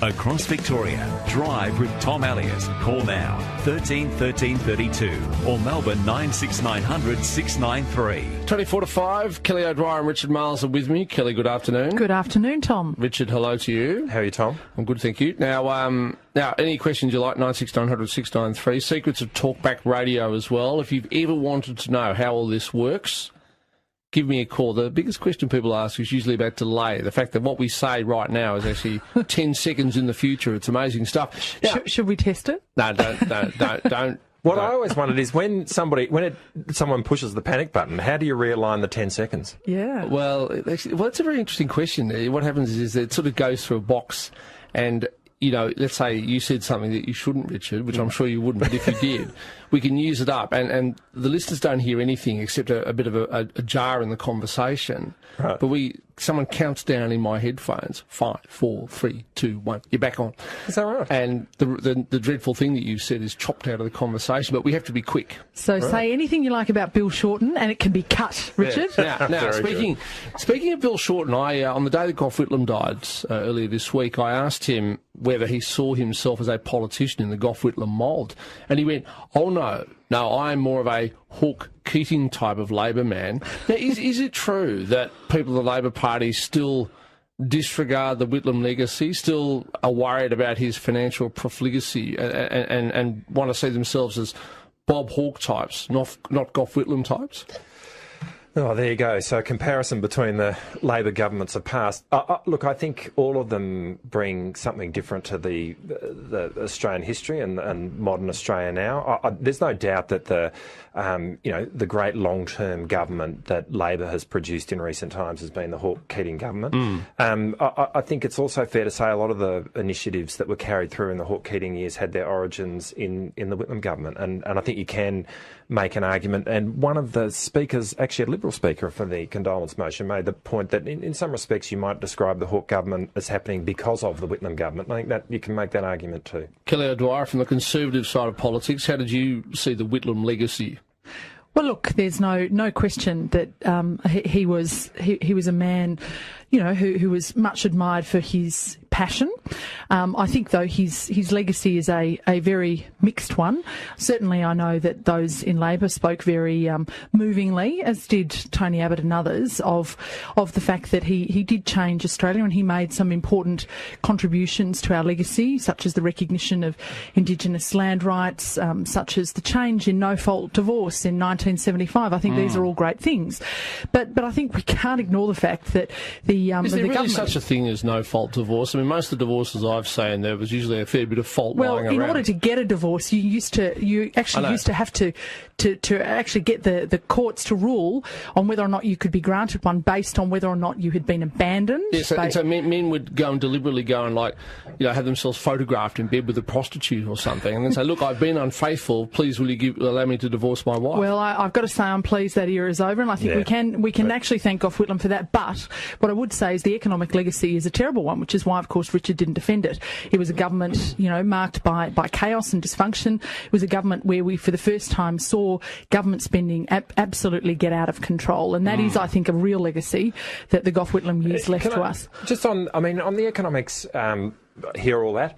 across Victoria. Drive with Tom Elliott. Call now 13 13 32 or Melbourne 96900 693. 24 to 5. Kelly O'Dwyer and Richard Miles are with me. Kelly, good afternoon. Good afternoon, Tom. Richard, hello to you. How are you, Tom? I'm good, thank you. Now, any questions you like, 96900 693. Secrets of Talkback Radio as well. If you've ever wanted to know how all this works, give me a call. The biggest question people ask is usually about delay. The fact that what we say right now is actually 10 seconds in the future. It's amazing stuff. Now, should we test it? No, don't. What I always wondered is when someone pushes the panic button, how do you realign the 10 seconds? Yeah. Well, that's a very interesting question. What happens is it sort of goes through a box and, you know, let's say you said something that you shouldn't, Richard, which I'm sure you wouldn't, but if you did, we can use it up. And the listeners don't hear anything except a bit of a jar in the conversation. Right. But someone counts down in my headphones, 5, 4, 3, 2, 1, you're back on. Is that right? And the dreadful thing that you said is chopped out of the conversation, but we have to be quick. So say anything you like about Bill Shorten and it can be cut, Richard. Yeah. Now speaking of Bill Shorten, on the day that Gough Whitlam died earlier this week, I asked him whether he saw himself as a politician in the Gough Whitlam mould. And he went, oh no, I'm more of a Hawke Keating type of Labor man. Now, is it true that people in the Labor Party still disregard the Whitlam legacy, still are worried about his financial profligacy and want to see themselves as Bob Hawke types, not Gough Whitlam types? Oh, there you go. So a comparison between the Labor governments of past. Look, I think all of them bring something different to the Australian history and modern Australia now. There's no doubt that the great long-term government that Labor has produced in recent times has been the Hawke Keating government. I think it's also fair to say a lot of the initiatives that were carried through in the Hawke Keating years had their origins in the Whitlam government, and I think you can make an argument. And one of the speakers, actually a Liberal speaker for the condolence motion, made the point that in some respects you might describe the Hawke government as happening because of the Whitlam government. I think that you can make that argument too. Kelly O'Dwyer from the Conservative side of politics, how did you see the Whitlam legacy? Well, look, there's no question that he was a man, you know, who was much admired for his passion. I think, though, his legacy is a very mixed one. Certainly, I know that those in Labor spoke very movingly, as did Tony Abbott and others, of the fact that he did change Australia and he made some important contributions to our legacy, such as the recognition of Indigenous land rights, such as the change in no-fault divorce in 1975. I think these are all great things. But I think we can't ignore the fact that is there really such a thing as no-fault divorce? I mean, most of the divorces I've seen, there was usually a fair bit of fault lying around. Well, in order to get a divorce, you used to have to actually get the courts to rule on whether or not you could be granted one based on whether or not you had been abandoned. Yeah, so men would go and deliberately go and have themselves photographed in bed with a prostitute or something, and then say, "Look, I've been unfaithful. Please, will you allow me to divorce my wife?" Well, I've got to say I'm pleased that era is over, and I think we can actually thank Gough Whitlam for that. But what I would say is the economic legacy is a terrible one, which is why, of course, Richard didn't defend it. It was a government, you know, marked by chaos and dysfunction. It was a government where we, for the first time, saw government spending absolutely get out of control, and that is, I think, a real legacy that the Gough Whitlam years left to us. Just on the economics, hear all that.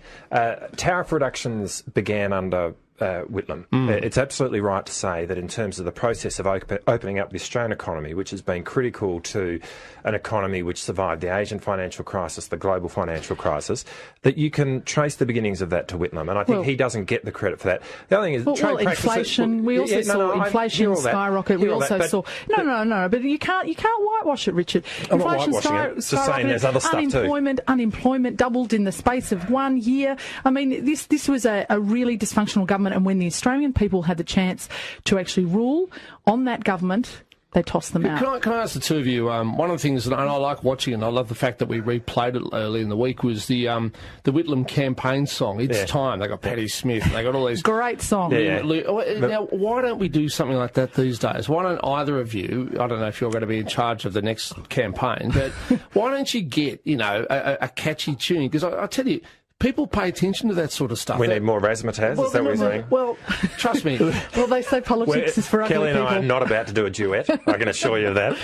Tariff reductions began under Whitlam. It's absolutely right to say that in terms of the process of opening up the Australian economy, which has been critical to an economy which survived the Asian financial crisis, the global financial crisis, that you can trace the beginnings of that to Whitlam. And I think he doesn't get the credit for that. The other thing is trade practices. Inflation. We also saw inflation skyrocket. We also saw no. But you can't whitewash it, Richard. I'm inflation skyrocketed. Unemployment doubled in the space of 1 year. I mean, this was a really dysfunctional government. And when the Australian people had the chance to actually rule on that government, they tossed them out. Can I ask the two of you, one of the things, and I like watching it, and I love the fact that we replayed it early in the week, was the Whitlam campaign song, It's Time. They got Patti Smith, and they got all these... Great song. Now, why don't we do something like that these days? Why don't either of you, I don't know if you're going to be in charge of the next campaign, but why don't you get, a catchy tune? Because I tell you, people pay attention to that sort of stuff. We need more razzmatazz, is that what you're saying? Well, trust me. Well, they say politics is for ugly people. Kelly and I are not about to do a duet, I can assure you of that.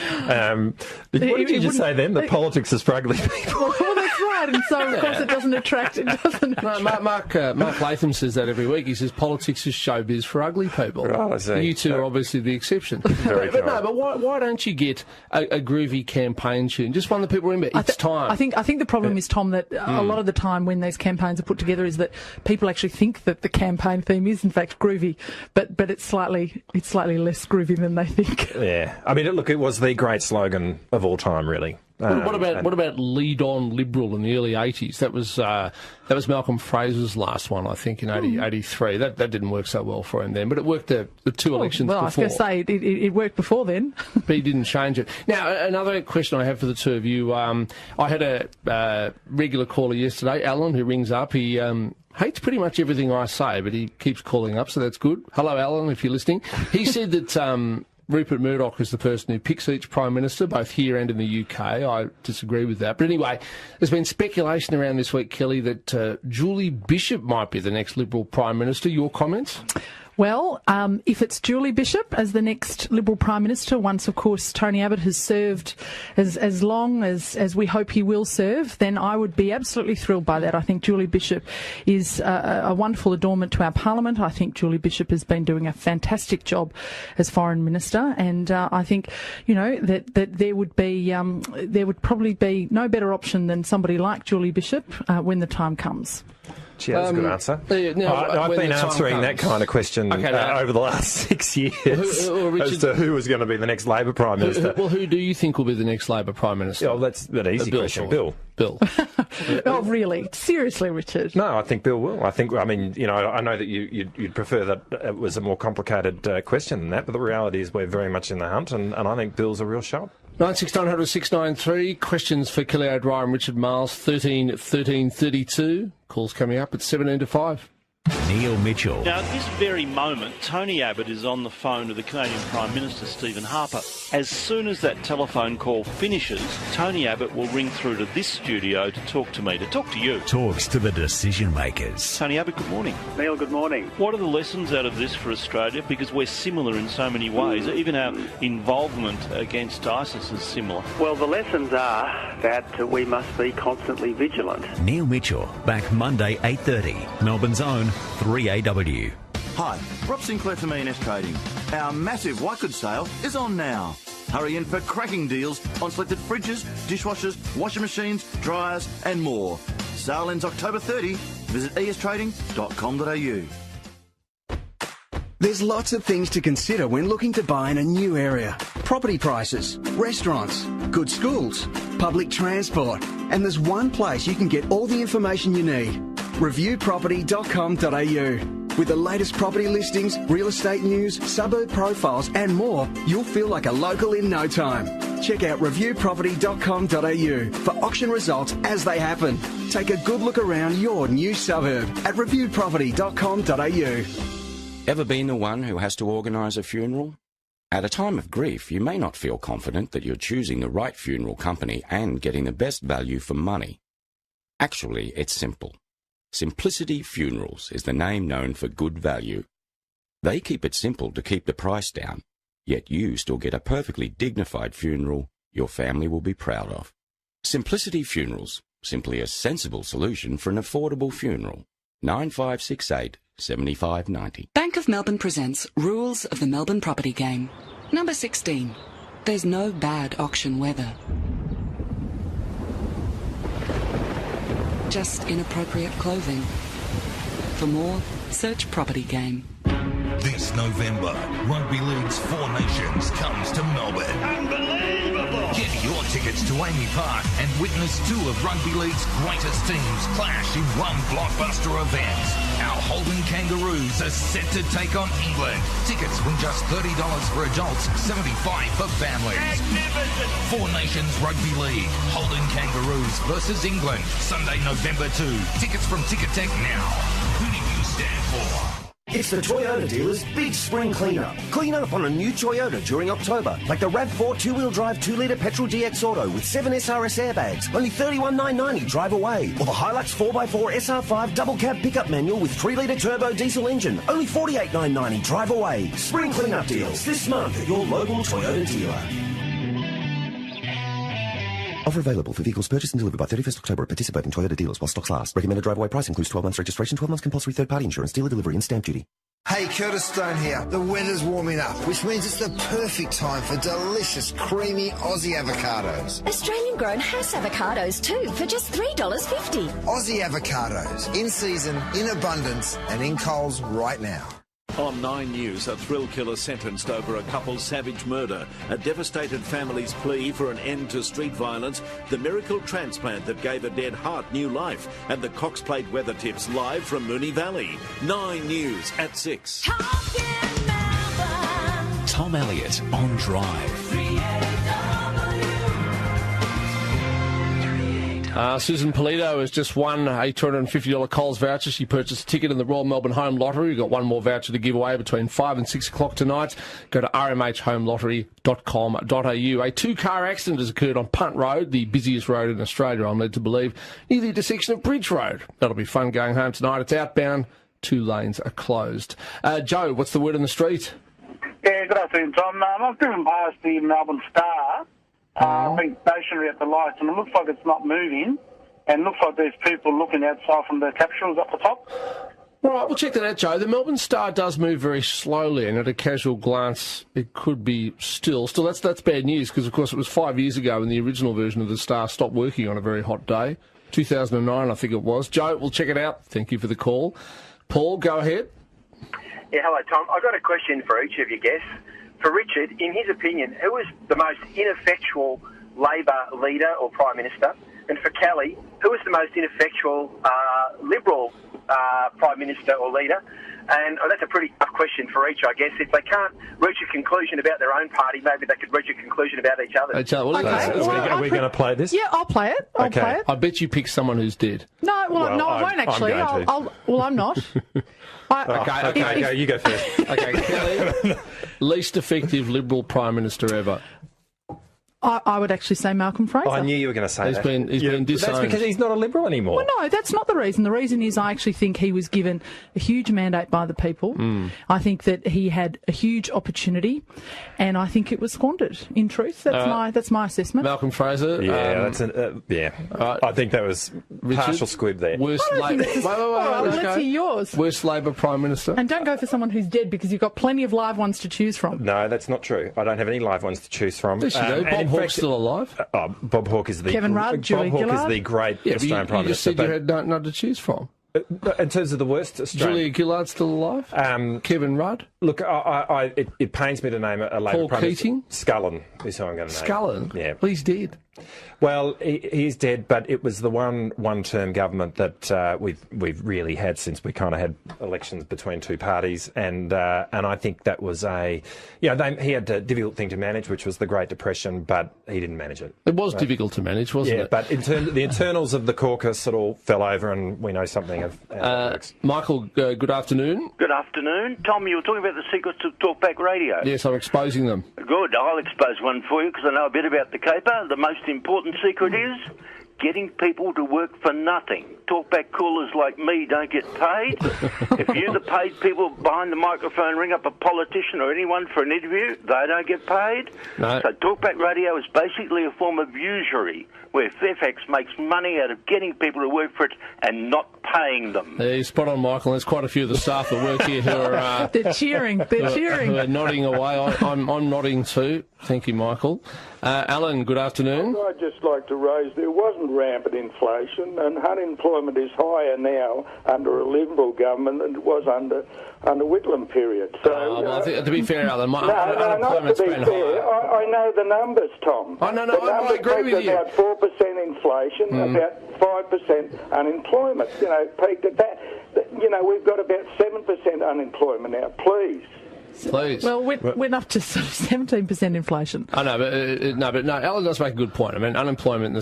What did you just say then? That politics is for ugly people? Well, that's right. bad, and so of course it doesn't attract. It doesn't. No, Mark Latham says that every week. He says politics is showbiz for ugly people. Right, I see. You two are obviously the exception. But why don't you get a groovy campaign tune? Just one that people remember. It's time. I think the problem is, Tom, that a lot of the time when these campaigns are put together is that people actually think that the campaign theme is in fact groovy, but it's slightly less groovy than they think. Yeah, I mean, look, it was the great slogan of all time, really. What about Lead On Liberal in the early 80s? That was Malcolm Fraser's last one, I think, in 83. That didn't work so well for him then, but it worked the two elections before. I was going to say, it worked before then. But he didn't change it. Now, another question I have for the two of you. I had a regular caller yesterday, Alan, who rings up. He hates pretty much everything I say, but he keeps calling up, so that's good. Hello, Alan, if you're listening. He said that Rupert Murdoch is the person who picks each Prime Minister, both here and in the UK. I disagree with that. But anyway, there's been speculation around this week, Kelly, that Julie Bishop might be the next Liberal Prime Minister. Your comments? Well, if it's Julie Bishop as the next Liberal Prime Minister, once, of course, Tony Abbott has served as long as we hope he will serve, then I would be absolutely thrilled by that. I think Julie Bishop is a wonderful adornment to our Parliament. I think Julie Bishop has been doing a fantastic job as Foreign Minister, and I think, that there would probably be no better option than somebody like Julie Bishop when the time comes. Gee, that's a good answer. I've been answering that kind of question over the last 6 years as to who was going to be the next Labor Prime Minister. Who do you think will be the next Labor Prime Minister? Oh, that's an easy question. Bill. Oh, really? Seriously, Richard? No, I think Bill will. I know that you'd prefer that it was a more complicated question than that, but the reality is we're very much in the hunt, and I think Bill's a real shot. 96900 693. Questions for Kelly O'Dwyer and Richard Miles. 13 13 32. Calls coming up at 17 to 5. Neil Mitchell. Now, at this very moment, Tony Abbott is on the phone to the Canadian Prime Minister, Stephen Harper. As soon as that telephone call finishes, Tony Abbott will ring through to this studio to talk to you. Talks to the decision makers. Tony Abbott, good morning. Neil, good morning. What are the lessons out of this for Australia? Because we're similar in so many ways. Even our involvement against ISIS is similar. Well, the lessons are that we must be constantly vigilant. Neil Mitchell, back Monday 8:30. Melbourne's own 3AW. Hi, Rob Sinclair from E&S Trading. Our massive white goods sale is on now. Hurry in for cracking deals on selected fridges, dishwashers, washing machines, dryers and more. Sale ends October 30. Visit estrading.com.au. There's lots of things to consider when looking to buy in a new area. Property prices, restaurants, good schools, public transport. And there's one place you can get all the information you need. reviewproperty.com.au. With the latest property listings, real estate news, suburb profiles and more, you'll feel like a local in no time. Check out reviewproperty.com.au for auction results as they happen. Take a good look around your new suburb at reviewproperty.com.au. Ever been the one who has to organise a funeral? At a time of grief, you may not feel confident that you're choosing the right funeral company and getting the best value for money. Actually, it's simple. Simplicity Funerals is the name known for good value. They keep it simple to keep the price down, yet you still get a perfectly dignified funeral your family will be proud of. Simplicity Funerals, simply a sensible solution for an affordable funeral. 9568 7590. Bank of Melbourne presents Rules of the Melbourne Property Game. Number 16. There's no bad auction weather. Just inappropriate clothing. For more, search Property Game. This November, Rugby League's Four Nations comes to Melbourne. Unbelievable! Get your tickets to Amy Park and witness two of Rugby League's greatest teams clash in one blockbuster event. Our Holden Kangaroos are set to take on England. Tickets from just $30 for adults, $75 for families. Magnificent! Four Nations Rugby League, Holden Kangaroos versus England, Sunday, November 2. Tickets from Ticketek now. Who do you stand for? It's the Toyota dealer's big spring clean-up. Clean up on a new Toyota during October, like the RAV4 two-wheel drive 2-litre petrol DX Auto with 7 SRS airbags, only $31,990 drive away. Or the Hilux 4x4 SR5 double cab pickup manual with 3-litre turbo diesel engine, only $48,990 drive away. Spring clean-up deals this month at your local Toyota dealer. Offer available for vehicles purchased and delivered by 31st October at participating Toyota dealers while stocks last. Recommended drive-away price includes 12 months registration, 12 months compulsory third-party insurance, dealer delivery and stamp duty. Hey, Curtis Stone here. The weather's warming up, which means it's the perfect time for delicious, creamy Aussie avocados. Australian-grown Hass avocados too, for just $3.50. Aussie avocados, in season, in abundance, and in Coles right now. On 9 News, a thrill killer sentenced over a couple's savage murder, a devastated family's plea for an end to street violence, the miracle transplant that gave a dead heart new life, and the Cox Plate weather tips live from Moonee Valley. 9 News at 6. Tom Elliott on Drive. Susan Polito has just won a $250 Coles voucher. She purchased a ticket in the Royal Melbourne Home Lottery. We've got one more voucher to give away between 5 and 6 o'clock tonight. Go to rmhhomelottery.com.au. A two-car accident has occurred on Punt Road, the busiest road in Australia, I'm led to believe, near the intersection of Bridge Road. That'll be fun going home tonight. It's outbound. 2 lanes are closed. Joe, what's the word on the street? Yeah, good afternoon, Tom. I've driven past the Melbourne Star. I've been stationary at the lights, and it looks like it's not moving, and it looks like there's people looking outside from the capsules up the top. All right, we'll check that out, Joe. The Melbourne Star does move very slowly, and at a casual glance, it could be still. Still, that's bad news, because, of course, it was 5 years ago when the original version of the Star stopped working on a very hot day. 2009, I think it was. Joe, we'll check it out. Thank you for the call. Paul, go ahead. Yeah, hello, Tom. I've got a question for each of you guests. For Richard, in his opinion, who was the most ineffectual Labor leader or Prime Minister? And for Kelly, who was the most ineffectual Liberal Prime Minister or leader? And that's a pretty tough question for each, I guess. If they can't reach a conclusion about their own party, maybe they could reach a conclusion about each other. Are we going to play this? Yeah, I'll play it. I'll play it. I bet you pick someone who's dead. No, I won't actually. I'm not. Okay, you go first. Okay, Kelly, least effective Liberal Prime Minister ever. I would actually say Malcolm Fraser. I knew you were going to say He's that. been disowned. That's because he's not a Liberal anymore. Well, no, that's not the reason. The reason is I actually think he was given a huge mandate by the people. I think that he had a huge opportunity, and I think it was squandered. In truth, that's my assessment. Malcolm Fraser. Yeah, I think that was partial squib there. Worst Labor. Let's hear yours. Worst Labor Prime Minister. And don't go for someone who's dead, because you've got plenty of live ones to choose from. No, that's not true. I don't have any live ones to choose from. Yes, you do. Bob Hawke's still alive. Bob Hawke is the Kevin Rudd, Julia Bob Hawke Gillard. is the great Australian Prime You just Minister. said you had none to choose from. In terms of the worst Australian... Julia Gillard still alive? Kevin Rudd? Look, it pains me to name a Labor Paul Prime Keating? Minister. Scullin is who I'm going to name. Scullin? Yeah. Well, he's dead. Well, he's dead, but it was the one-term government that we've really had since we kind of had elections between two parties, and I think that was he had a difficult thing to manage, which was the Great Depression, but he didn't manage it. It was difficult to manage, wasn't it? Yeah, but in terms of the internals of the caucus, it all fell over, and we know something of how it works. Michael, good afternoon. Good afternoon. Tom, you were talking about the secrets of Talkback Radio. Yes, I'm exposing them. Good. I'll expose one for you because I know a bit about the caper. The most important secret is getting people to work for nothing. Talkback callers like me don't get paid. If you, the paid people behind the microphone, ring up a politician or anyone for an interview, they don't get paid. No. So Talkback Radio is basically a form of usury where Fairfax makes money out of getting people to work for it and not paying them. You're spot on, Michael. There's quite a few of the staff that work here who are... They're cheering. Who are nodding away. I'm nodding too. Thank you, Michael. Alan, good afternoon. I'd just like to raise, there wasn't rampant inflation, and unemployment is higher now under a Liberal government than it was under Whitlam period. So, to be fair, Alan, not to be fair. I know the numbers, Tom. I agree with you. About 4% inflation, about 5% unemployment. Peaked at that. We've got about 7% unemployment now. Please. Well, we're up to 17% inflation. I know, but Alan does make a good point. I mean, unemployment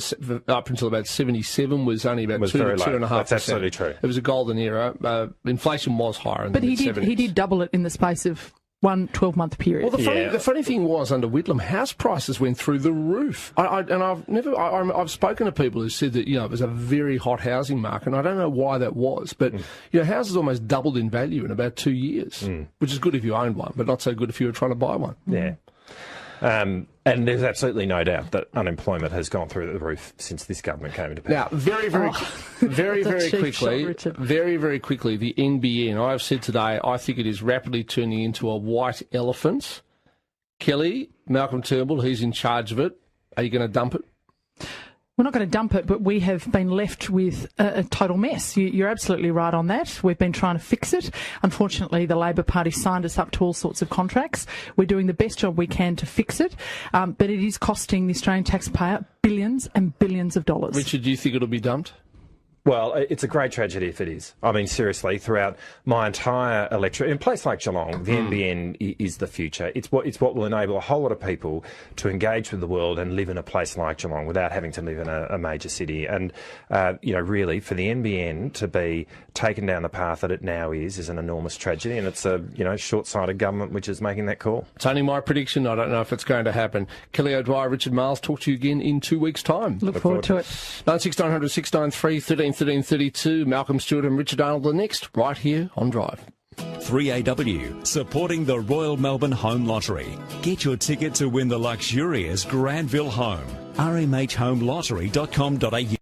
up until about 77 was only about 2.5%. That's absolutely true. It was a golden era. Inflation was higher in the mid-70s. But he did double it in the space of one 12-month period. Well, the funny thing was, under Whitlam, house prices went through the roof. I've spoken to people who said that it was a very hot housing market, and I don't know why that was, but houses almost doubled in value in about 2 years, which is good if you owned one, but not so good if you were trying to buy one. Yeah. And there's absolutely no doubt that unemployment has gone through the roof since this government came into power. Now, very quickly, the NBN. I have said today, I think it is rapidly turning into a white elephant. Kelly, Malcolm Turnbull, he's in charge of it. Are you going to dump it? We're not going to dump it, but we have been left with a total mess. You're absolutely right on that. We've been trying to fix it. Unfortunately, the Labor Party signed us up to all sorts of contracts. We're doing the best job we can to fix it, but it is costing the Australian taxpayer billions and billions of dollars. Richard, do you think it'll be dumped? Well, it's a great tragedy if it is. I mean, seriously, throughout my entire electorate, in a place like Geelong, the NBN is the future. It's what will enable a whole lot of people to engage with the world and live in a place like Geelong without having to live in a major city. And, really, for the NBN to be taken down the path that it now is an enormous tragedy. And it's a, short-sighted government which is making that call. It's only my prediction. I don't know if it's going to happen. Kelly O'Dwyer, Richard Miles, talk to you again in 2 weeks' time. Look forward to it. 96900 693 13 32. Malcolm Stewart and Richard Arnold are next, right here on Drive. 3AW, supporting the Royal Melbourne Home Lottery. Get your ticket to win the luxurious Granville home. rmhhomelottery.com.au